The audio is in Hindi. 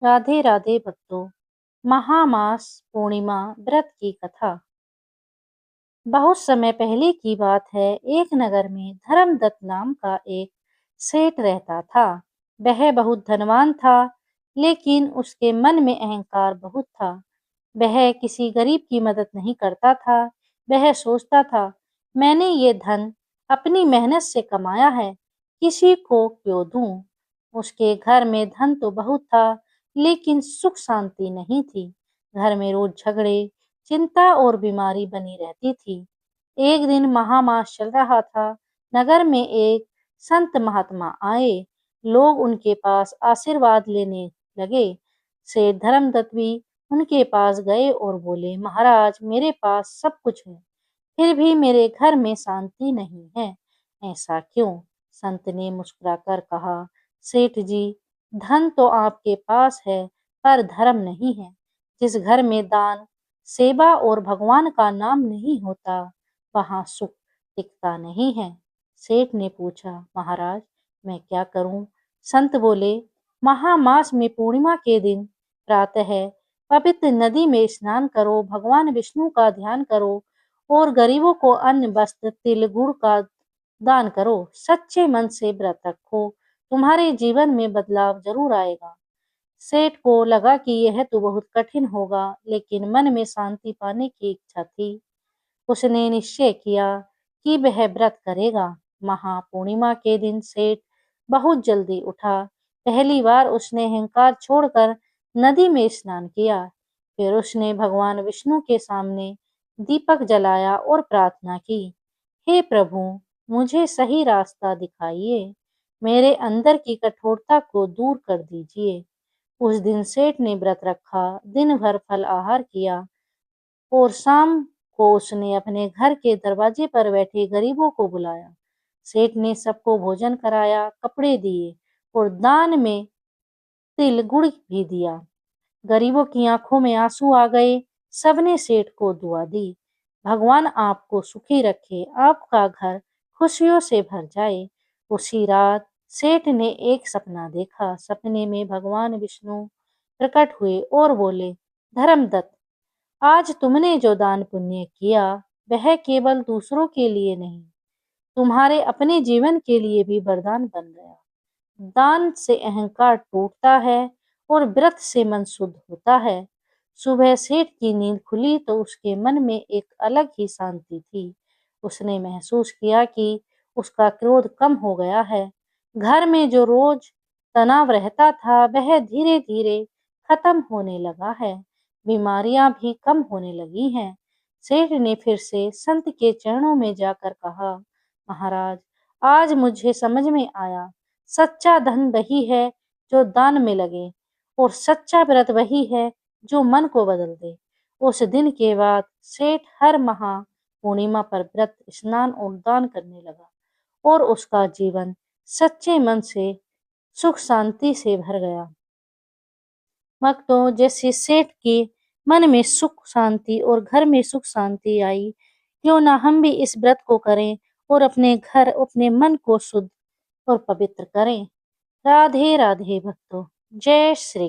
राधे राधे भक्तों। महामास पूर्णिमा व्रत की कथा। बहुत समय पहले की बात है। एक नगर में धर्मदत्त नाम का एक सेठ रहता था। वह बहुत धनवान था, लेकिन उसके मन में अहंकार बहुत था। वह किसी गरीब की मदद नहीं करता था। वह सोचता था, मैंने ये धन अपनी मेहनत से कमाया है, किसी को क्यों दूं। उसके घर में धन तो बहुत था, लेकिन सुख शांति नहीं थी। घर में रोज झगड़े, चिंता और बीमारी बनी रहती थी। एक दिन महामास चल रहा था। नगर में एक संत महात्मा आए। लोग उनके पास आशीर्वाद लेने लगे। सेठ धर्मदत्त भी उनके पास गए और बोले, महाराज, मेरे पास सब कुछ है, फिर भी मेरे घर में शांति नहीं है। ऐसा क्यों? संत ने मुस्कुराकर कहा, सेठ जी, धन तो आपके पास है, पर धर्म नहीं है। जिस घर में दान, सेवा और भगवान का नाम नहीं होता, वहां सुख टिकता नहीं है। सेठ ने पूछा, महाराज, मैं क्या करूं? संत बोले, महामास में पूर्णिमा के दिन प्रातः पवित्र नदी में स्नान करो, भगवान विष्णु का ध्यान करो और गरीबों को अन्न, वस्त्र, तिल, गुड़ का दान करो। सच्चे मन से व्रत रखो, तुम्हारे जीवन में बदलाव जरूर आएगा। सेठ को लगा कि यह तो बहुत कठिन होगा, लेकिन मन में शांति पाने की इच्छा थी। उसने निश्चय किया कि वह व्रत करेगा। महापूर्णिमा के दिन सेठ बहुत जल्दी उठा। पहली बार उसने अहंकार छोड़कर नदी में स्नान किया। फिर उसने भगवान विष्णु के सामने दीपक जलाया और प्रार्थना की, हे प्रभु, मुझे सही रास्ता दिखाइए, मेरे अंदर की कठोरता को दूर कर दीजिए। उस दिन सेठ ने व्रत रखा, दिन भर फल आहार किया और शाम को उसने अपने घर के दरवाजे पर बैठे गरीबों को बुलाया। सेठ ने सबको भोजन कराया, कपड़े दिए और दान में तिल गुड़ भी दिया। गरीबों की आंखों में आंसू आ गए। सबने सेठ को दुआ दी, भगवान आपको सुखी रखे, आपका घर खुशियों से भर जाए। उसी रात सेठ ने एक सपना देखा। सपने में भगवान विष्णु प्रकट हुए और बोले, धर्मदत्त, आज तुमने जो दान पुण्य किया, वह केवल दूसरों के लिए नहीं, तुम्हारे अपने जीवन के लिए भी वरदान बन गया। दान से अहंकार टूटता है और व्रत से मन शुद्ध होता है। सुबह सेठ की नींद खुली तो उसके मन में एक अलग ही शांति थी। उसने महसूस किया कि उसका क्रोध कम हो गया है। घर में जो रोज तनाव रहता था, वह धीरे धीरे खत्म होने लगा है। बीमारियां भी कम होने लगी हैं। सेठ ने फिर से संत के चरणों में जाकर कहा, महाराज, आज मुझे समझ में आया, सच्चा धन वही है जो दान में लगे, और सच्चा व्रत वही है जो मन को बदल दे। उस दिन के बाद सेठ हर महा पूर्णिमा पर व्रत, स्नान और दान करने लगा और उसका जीवन सच्चे मन से सुख शांति से भर गया। भक्तों, जैसे सेठ के मन में सुख शांति और घर में सुख शांति आई, क्यों ना हम भी इस व्रत को करें और अपने घर, अपने मन को शुद्ध और पवित्र करें। राधे राधे भक्तों। जय श्री